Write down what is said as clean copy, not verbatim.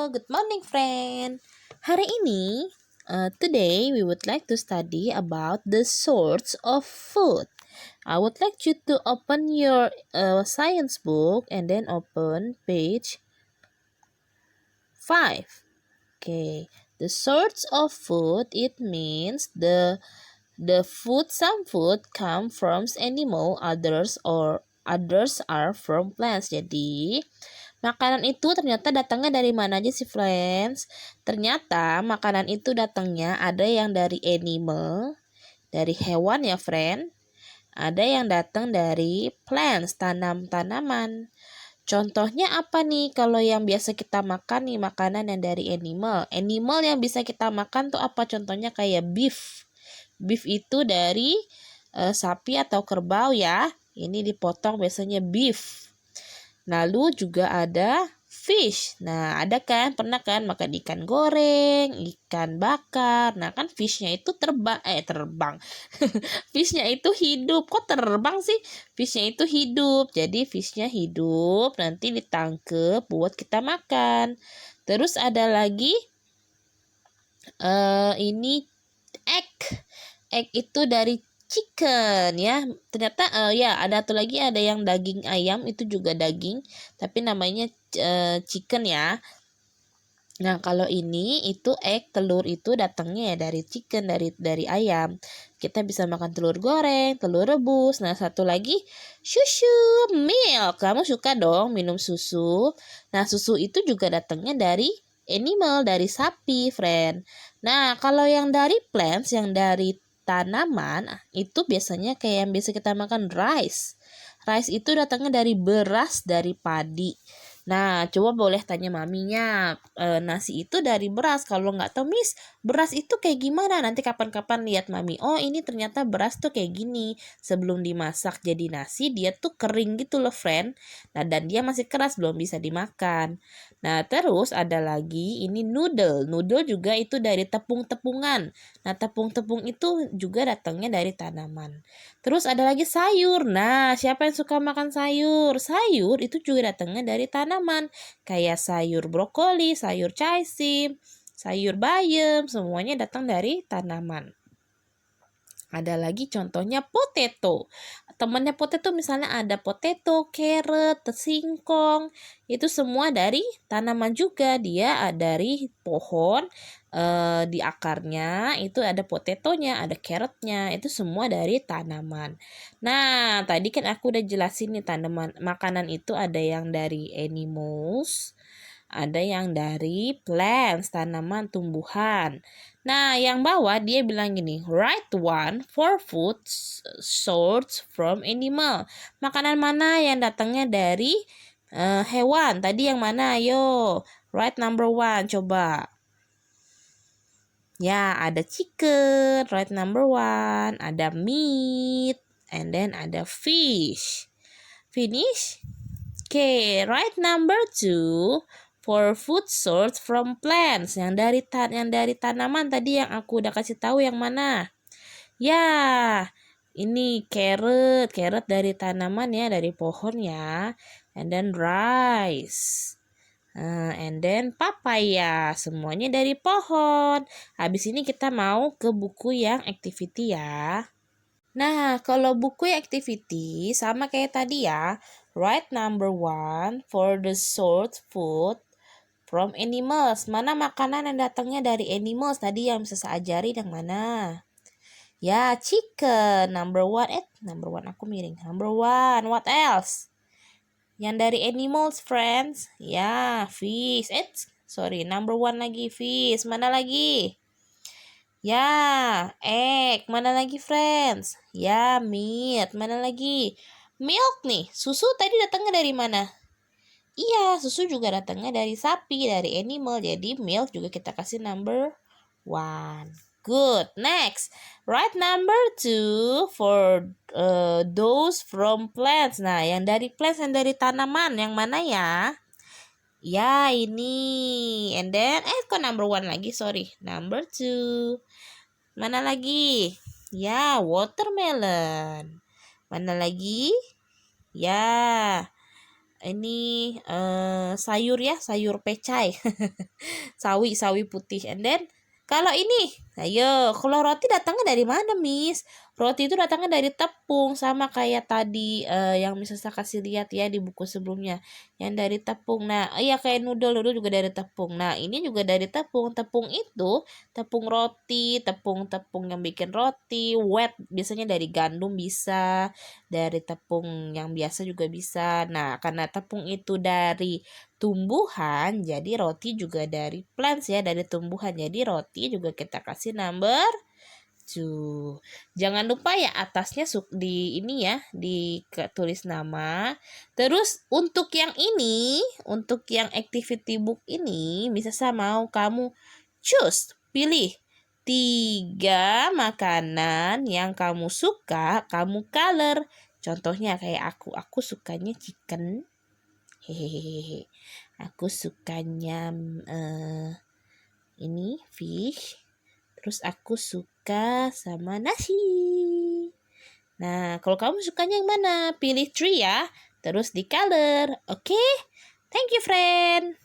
good morning friend. Hari ini, today we would like to study about the sorts of food. I would like you to open your science book and then open page 5. Okay, the sorts of food, it means the food, some food come from animal, others are from plants. Jadi makanan itu ternyata datangnya dari mana aja sih, friends? Ternyata makanan itu datangnya ada yang dari animal, dari hewan ya, friend. Ada yang datang dari plants, tanam-tanaman. Contohnya apa nih kalau yang biasa kita makan nih, makanan yang dari animal? Animal yang bisa kita makan tuh apa? Contohnya kayak beef. Beef itu dari sapi atau kerbau ya. Ini dipotong biasanya beef. Lalu juga ada fish. Nah, ada kan? Pernah kan makan ikan goreng, ikan bakar. Nah, kan fishnya itu terbang. Fishnya itu hidup. Kok terbang sih? Fishnya itu hidup. Jadi fishnya hidup, nanti ditangkep buat kita makan. Terus ada lagi ini egg. Egg itu dari chicken ya. Ternyata ya ada satu lagi, ada yang daging ayam, itu juga daging tapi namanya chicken ya. Nah, kalau ini itu egg, telur itu datangnya ya dari chicken, dari ayam. Kita bisa makan telur goreng, telur rebus. Nah, satu lagi susu, milk. Kamu suka dong minum susu. Nah, susu itu juga datangnya dari animal, dari sapi, friend. Nah, kalau yang dari plants, yang dari tanaman, itu biasanya kayak yang biasa kita makan rice. Rice itu datangnya dari beras, dari padi. Nah, coba boleh tanya maminya, nasi itu dari beras. Kalau nggak tahu, Miss, beras itu kayak gimana? Nanti kapan-kapan lihat mami. Oh, ini ternyata beras tuh kayak gini. Sebelum dimasak jadi nasi, dia tuh kering gitu loh, friend. Nah, dan dia masih keras, belum bisa dimakan. Nah, terus ada lagi, ini noodle. Noodle juga itu dari tepung-tepungan. Nah, tepung-tepung itu juga datangnya dari tanaman. Terus ada lagi sayur. Nah, siapa yang suka makan sayur? Sayur itu juga datangnya dari tanaman. Kayak sayur brokoli, sayur caisip, sayur bayam, semuanya datang dari tanaman. Ada lagi contohnya potato. Temannya potato misalnya ada potato, carrot, singkong. Itu semua dari tanaman juga. Dia dari pohon, di akarnya itu ada potatonya, ada carrotnya. Itu semua dari tanaman. Nah, tadi kan aku udah jelasin nih, tanaman makanan itu ada yang dari animals, ada yang dari plants, tanaman, tumbuhan. Nah, yang bawah dia bilang gini, write one for food sourced from animal. Makanan mana yang datangnya dari hewan? Tadi yang mana? Ayo, write number 1, coba. Ya, ada chicken, write number 1. Ada meat, and then ada fish. Finish? Okay, write number 2. For food sourced from plants, yang dari tanaman tadi yang aku udah kasih tahu yang mana? Ya, ini carrot dari tanaman ya, dari pohon ya. And then rice. And then papaya, semuanya dari pohon. Habis ini kita mau ke buku yang activity ya. Nah, kalau buku activity sama kayak tadi ya. Write number 1 for the source food from animals. Mana makanan yang datangnya dari animals? Tadi yang bisa saya ajari yang mana? Ya, chicken. Number 1. Number 1 aku miring. Number 1. What else? Yang dari animals, friends. Ya, fish. Sorry. Number 1 lagi fish. Mana lagi? Ya, egg. Mana lagi, friends? Ya, meat. Mana lagi? Milk nih. Susu tadi datangnya dari mana? Iya, susu juga datangnya dari sapi, dari animal. Jadi milk juga kita kasih number 1. Good. Next, write number 2 for those from plants. Nah, yang dari plants, yang dari tanaman, yang mana ya? Ya, ini. And then, kok number 1 lagi? Sorry. Number 2. Mana lagi? Ya, watermelon. Mana lagi? Ya, ini sayur ya, sayur pecai. Sawi putih. And then kalau ini, ayo, kalau roti datangnya dari mana, Miss? Roti itu datangnya dari tepung, sama kayak tadi yang Miss saya kasih lihat ya di buku sebelumnya, yang dari tepung. Nah, iya kayak noodle juga dari tepung. Nah, ini juga dari tepung. Tepung itu tepung roti, tepung yang bikin roti, wet biasanya dari gandum bisa, dari tepung yang biasa juga bisa. Nah, karena tepung itu dari tumbuhan, jadi roti juga dari plants ya, dari tumbuhan. Jadi roti juga kita kasih number 2. Jangan lupa ya atasnya di ini ya, tulis nama. Terus untuk yang ini, untuk yang activity book ini, bisa mau kamu choose, pilih 3 makanan yang kamu suka, kamu color. Contohnya kayak aku sukanya chicken. Hehehe. Aku sukanya ini fish. Terus aku suka sama nasi. Nah, kalau kamu sukanya yang mana? Pilih 3 ya. Terus di color. Oke? Thank you, friend.